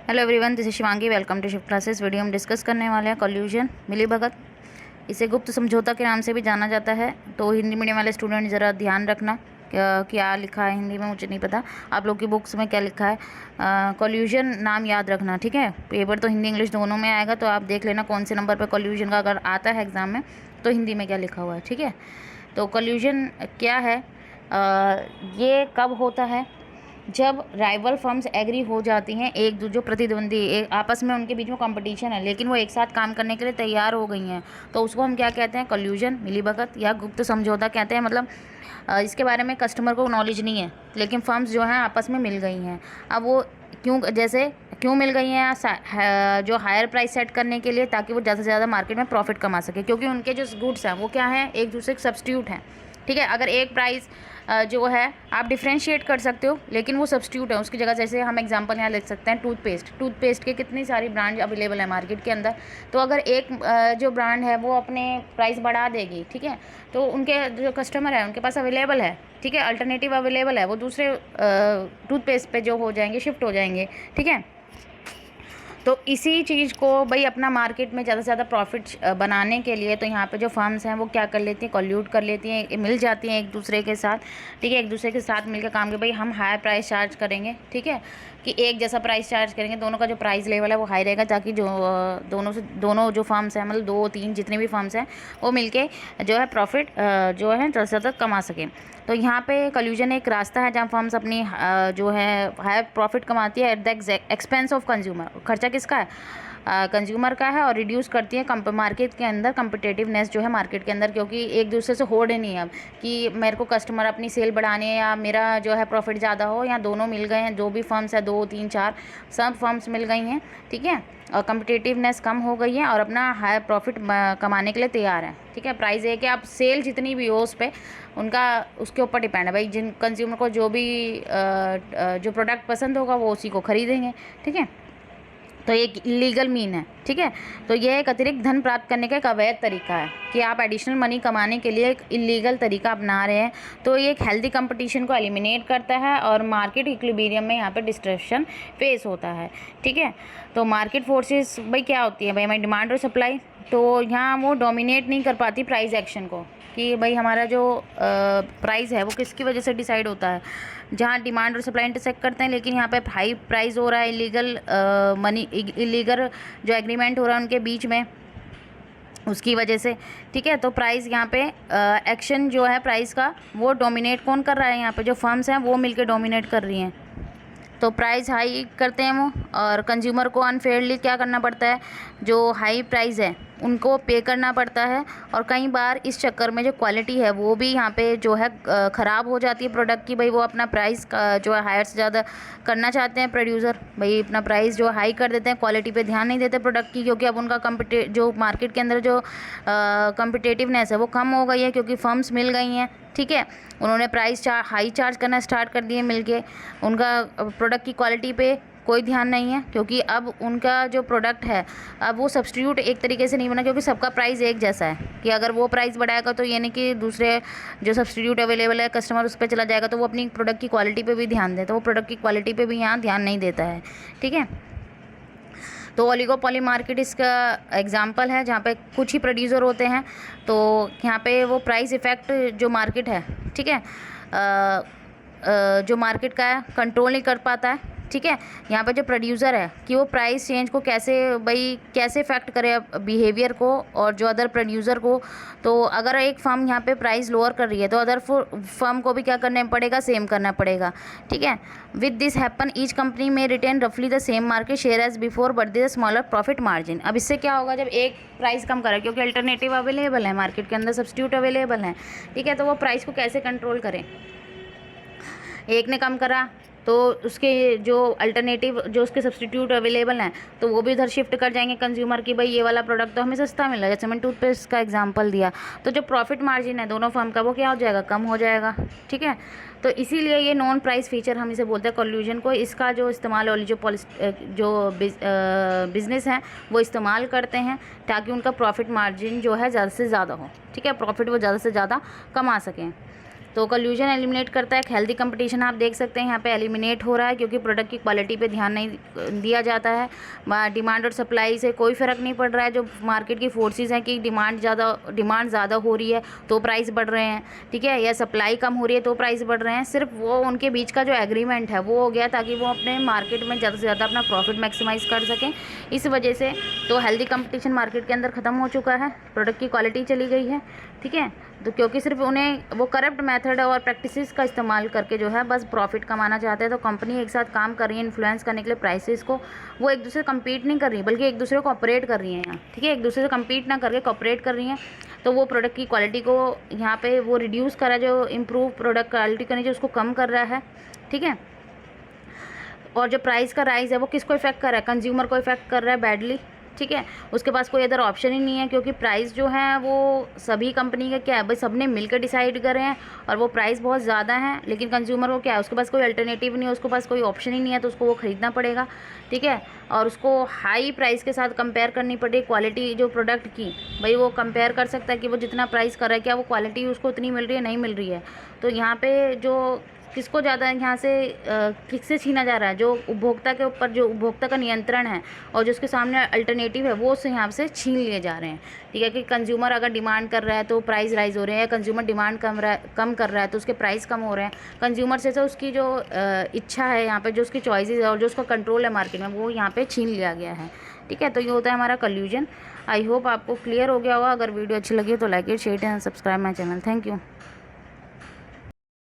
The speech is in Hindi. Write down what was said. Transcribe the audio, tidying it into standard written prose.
Hello everyone, this is Shivangi. Welcome to shift classes. Video हम डिस्कस करने वाले हैं कॉल्यूजन, मिलीभगत। इसे गुप्त समझौता के नाम से भी जाना जाता है। तो हिंदी मीडियम वाले स्टूडेंट ज़रा ध्यान रखना क्या लिखा है हिंदी में, मुझे नहीं पता आप लोग की बुक्स में क्या लिखा है। कॉल्यूजन नाम याद रखना, ठीक है। पेपर तो हिंदी इंग्लिश दोनों में आएगा, तो आप देख लेना कौन से नंबर पर कॉल्यूजन का अगर आता है एग्ज़ाम में तो हिंदी में क्या लिखा हुआ है, ठीक है। तो कॉल्यूजन क्या है, ये कब होता है? जब राइवल फर्म्स एग्री हो जाती हैं, एक जो प्रतिद्वंदी आपस में उनके बीच में कंपटीशन है, लेकिन वो एक साथ काम करने के लिए तैयार हो गई हैं, तो उसको हम क्या कहते हैं? कॉल्यूजन, मिलीभगत या गुप्त समझौता कहते हैं। मतलब इसके बारे में कस्टमर को नॉलेज नहीं है, लेकिन फर्म्स जो हैं आपस में मिल गई हैं। अब वो क्यों मिल गई हैं? जो हायर प्राइस सेट करने के लिए, ताकि वो ज़्यादा से ज़्यादा मार्केट में प्रॉफिट कमा सके, क्योंकि उनके जो गुड्स हैं वो क्या हैं, एक दूसरे के सब्स्टिट्यूट हैं, ठीक है। अगर एक प्राइस जो है आप डिफ्रेंशिएट कर सकते हो, लेकिन वो सब्स्टिट्यूट है उसकी जगह। जैसे हम एग्जांपल यहाँ लिख सकते हैं टूथपेस्ट के कितनी सारी ब्रांड अवेलेबल है मार्केट के अंदर। तो अगर एक जो ब्रांड है वो अपने प्राइस बढ़ा देगी, ठीक है, तो उनके जो कस्टमर है उनके पास अवेलेबल है, ठीक है, अल्टरनेटिव अवेलेबल है, वो दूसरे टूथपेस्ट पे जो हो जाएंगे, शिफ्ट हो जाएंगे, ठीक है। तो इसी चीज़ को भाई अपना मार्केट में ज़्यादा से ज़्यादा प्रॉफिट बनाने के लिए, तो यहाँ पे जो फर्म्स हैं वो क्या कर लेती हैं, कॉल्यूट कर लेती हैं, मिल जाती हैं एक दूसरे के साथ, ठीक है। एक दूसरे के साथ मिलकर काम के भाई हम हाई प्राइस चार्ज करेंगे, ठीक है, कि एक जैसा प्राइस चार्ज करेंगे, दोनों का जो प्राइस लेवल है वो हाई रहेगा, ताकि जो दोनों जो फर्म्स हैं, मतलब 2-3 जितने भी फर्म्स हैं, वो मिलके जो है प्रॉफिट जो है ज़्यादा से ज़्यादा कमा सकें। तो यहाँ पे कॉल्यूजन एक रास्ता है जहाँ फर्म्स अपनी जो है हाई प्रॉफिट कमाती है at the expense of consumer. खर्चा किसका है? कंज्यूमर का है। और रिड्यूस करती है मार्केट के अंदर कम्पिटेटिवनेस जो है मार्केट के अंदर, क्योंकि एक दूसरे से होड़ नहीं है अब कि मेरे को कस्टमर अपनी सेल बढ़ाने या मेरा जो है प्रॉफिट ज़्यादा हो, या दोनों मिल गए हैं, जो भी फर्म्स है 2-3-4 सब फर्म्स मिल गई हैं, ठीक है, और कम्पिटेटिवनेस कम हो गई है और अपना हाई प्रॉफिट कमाने के लिए तैयार है, ठीक है। प्राइस है कि आप सेल जितनी भी हो उस पर उनका उसके ऊपर डिपेंड है भाई। जिन कंज्यूमर को जो भी जो प्रोडक्ट पसंद होगा वो उसी को खरीदेंगे, ठीक है। तो ये एक इलीगल मीन है, ठीक है। तो ये एक अतिरिक्त धन प्राप्त करने का एक अवैध तरीका है कि आप एडिशनल मनी कमाने के लिए एक इलीगल तरीका अपना रहे हैं। तो ये एक हेल्दी कंपटीशन को एलिमिनेट करता है और मार्केट इक्विलिब्रियम में यहाँ पे डिस्ट्रप्शन फेस होता है, ठीक है। तो मार्केट फोर्सेस भाई क्या होती है? भाई हमारी डिमांड और सप्लाई, तो यहाँ वो डोमिनेट नहीं कर पाती प्राइस एक्शन को, कि भाई हमारा जो प्राइस है वो किसकी वजह से डिसाइड होता है, जहाँ डिमांड और सप्लाई इंटरसेक्ट करते हैं। लेकिन यहाँ पे हाई प्राइस हो रहा है, इलीगल जो एग्रीमेंट हो रहा है उनके बीच में, उसकी वजह से, ठीक है। तो प्राइस यहाँ पे एक्शन जो है प्राइस का वो डोमिनेट कौन कर रहा है? यहाँ पे जो फर्म्स हैं वो मिलकर डोमिनेट कर रही हैं। तो प्राइस हाई करते हैं वो, और कंज्यूमर को अनफेयरली क्या करना पड़ता है? जो हाई प्राइस है उनको पे करना पड़ता है। और कई बार इस चक्कर में जो क्वालिटी है वो भी यहाँ पे जो है ख़राब हो जाती है प्रोडक्ट की। भाई वो अपना प्राइस का जो है हायर से ज़्यादा करना चाहते हैं प्रोड्यूसर, भाई अपना प्राइस जो हाई कर देते हैं, क्वालिटी पे ध्यान नहीं देते प्रोडक्ट की, क्योंकि अब उनका जो मार्केट के अंदर जो कम्पिटेटिवनेस है वो कम हो गई है, क्योंकि फर्म्स मिल गई हैं, ठीक है। उन्होंने प्राइस हाई चार्ज करना स्टार्ट कर दिए मिलके। उनका प्रोडक्ट की क्वालिटी पे कोई ध्यान नहीं है, क्योंकि अब उनका जो प्रोडक्ट है अब वो सब्स्टिट्यूट एक तरीके से नहीं बना, क्योंकि सबका प्राइस एक जैसा है कि अगर वो प्राइस बढ़ाएगा तो ये नहीं कि दूसरे जो सब्स्टिट्यूट अवेलेबल है कस्टमर उस पर चला जाएगा, तो वो अपनी प्रोडक्ट की क्वालिटी पे भी ध्यान देता है। वो प्रोडक्ट की क्वालिटी पे भी यहाँ ध्यान नहीं देता है, ठीक है। तो ओलिगोपॉली मार्केट इसका एग्जांपल है, जहाँ पे कुछ ही प्रोड्यूसर होते हैं। तो यहाँ पे वो प्राइस इफ़ेक्ट जो मार्केट है, ठीक है, जो मार्केट का है कंट्रोल नहीं कर पाता है, ठीक है। यहाँ पे जो प्रोड्यूसर है कि वो प्राइस चेंज को कैसे इफेक्ट करे बिहेवियर को और जो अदर प्रोड्यूसर को। तो अगर एक फर्म यहाँ पे प्राइस लोअर कर रही है तो अदर फर्म को भी क्या करना पड़ेगा? सेम करना पड़ेगा, ठीक है। With this happen each company में रिटेन रफली the same market share as before but the smaller profit margin. अब इससे क्या होगा? जब एक प्राइस कम करे, क्योंकि अल्टरनेटिव अवेलेबल है मार्केट के अंदर, सब्स्टिट्यूट अवेलेबल है, ठीक है, तो वो प्राइस को कैसे कंट्रोल करें? एक ने कम करा तो उसके जो अल्टरनेटिव जो उसके सब्स्टिट्यूट अवेलेबल हैं तो वो भी उधर शिफ्ट कर जाएंगे कंज्यूमर की, भाई ये वाला प्रोडक्ट तो हमें सस्ता मिल रहा है, जैसे मैंने टूथपेस्ट का एग्जांपल दिया। तो जो प्रॉफिट मार्जिन है दोनों फर्म का वो क्या हो जाएगा? कम हो जाएगा, ठीक है। तो इसीलिए ये नॉन प्राइस फीचर हम इसे बोलते हैं कॉल्यूजन को। इसका जो इस्तेमाल जो बिज़नेस है वो इस्तेमाल करते हैं ताकि उनका प्रॉफिट मार्जिन जो है ज़्यादा से ज़्यादा हो, ठीक है, प्रॉफिट वो ज़्यादा से ज़्यादा कमा सकें। तो कल्यूजन एलिमिनेट करता है। हेल्दी कंपटीशन आप देख सकते हैं यहाँ पे एलिमिनेट हो रहा है, क्योंकि प्रोडक्ट की क्वालिटी पे ध्यान नहीं दिया जाता है। डिमांड और सप्लाई से कोई फ़र्क नहीं पड़ रहा है। जो मार्केट की फोर्सेस हैं कि डिमांड ज़्यादा हो रही है तो प्राइस बढ़ रहे हैं, ठीक है, या सप्लाई कम हो रही है तो प्राइस बढ़ रहे हैं। सिर्फ वो उनके बीच का जो एग्रीमेंट है वो हो गया ताकि वो अपने मार्केट में ज़्यादा से ज़्यादा अपना प्रॉफिट मैक्सिमाइज़ कर सकें। इस वजह से तो हेल्दी कंपटीशन मार्केट के अंदर ख़त्म हो चुका है, प्रोडक्ट की क्वालिटी चली गई है, ठीक है। तो क्योंकि सिर्फ उन्हें वो करप्ट मेथड और प्रैक्टिसेस का इस्तेमाल करके जो है बस प्रॉफिट कमाना चाहते हैं। तो कंपनी एक साथ काम कर रही है इन्फ्लुएंस करने के लिए प्राइसेस को, वो एक दूसरे से कम्पीट नहीं कर रही बल्कि एक दूसरे को ऑपरेट कर रही हैं यहाँ, ठीक है, एक दूसरे से कम्पीट ना करके कॉपरेट कर रही हैं। तो वो प्रोडक्ट की क्वालिटी को यहाँ पे वो रिड्यूस कर रहा है, जो इम्प्रूव प्रोडक्ट क्वालिटी करनी चाहिए उसको कम कर रहा है, ठीक है। और जो प्राइस का राइज है वो किसको इफेक्ट कर रहा है, कंज्यूमर को इफेक्ट कर रहा है बैडली, ठीक है। उसके पास कोई अदर ऑप्शन ही नहीं है, क्योंकि प्राइस जो है वो सभी कंपनी का क्या है भाई, सबने मिलकर डिसाइड करे हैं और वो प्राइस बहुत ज़्यादा है, लेकिन कंज्यूमर को क्या है, उसके पास कोई अल्टरनेटिव नहीं है, उसके पास कोई ऑप्शन ही नहीं है, तो उसको वो ख़रीदना पड़ेगा, ठीक है। और उसको हाई प्राइस के साथ कंपेयर करनी पड़ेगी क्वालिटी जो प्रोडक्ट की, भाई वो कंपेयर कर सकता है कि वो जितना प्राइस कर रहा है क्या वो क्वालिटी उसको उतनी मिल रही है, नहीं मिल रही है। तो यहाँ पे जो किसको ज़्यादा यहाँ से किससे छीना जा रहा है, जो उपभोक्ता के ऊपर जो उपभोक्ता का नियंत्रण है और जो उसके सामने अल्टरनेटिव है वो उससे यहाँ से छीन लिए जा रहे हैं, ठीक है। कि कंज्यूमर अगर डिमांड कर रहा है तो प्राइस राइज हो रहे हैं, या कंज्यूमर डिमांड कम कर रहा है तो उसके प्राइस कम हो रहे हैं। कंज्यूमर से तो उसकी जो इच्छा है यहाँ पे, जो उसकी चॉइसेस है और जो उसका कंट्रोल है मार्केट में, वो यहाँ पर छीन लिया गया है, ठीक है। तो ये होता है हमारा कल्यूजन। आई होप आपको क्लियर हो गया होगा। अगर वीडियो अच्छी लगी तो like it, share and subscribe my channel. Thank you.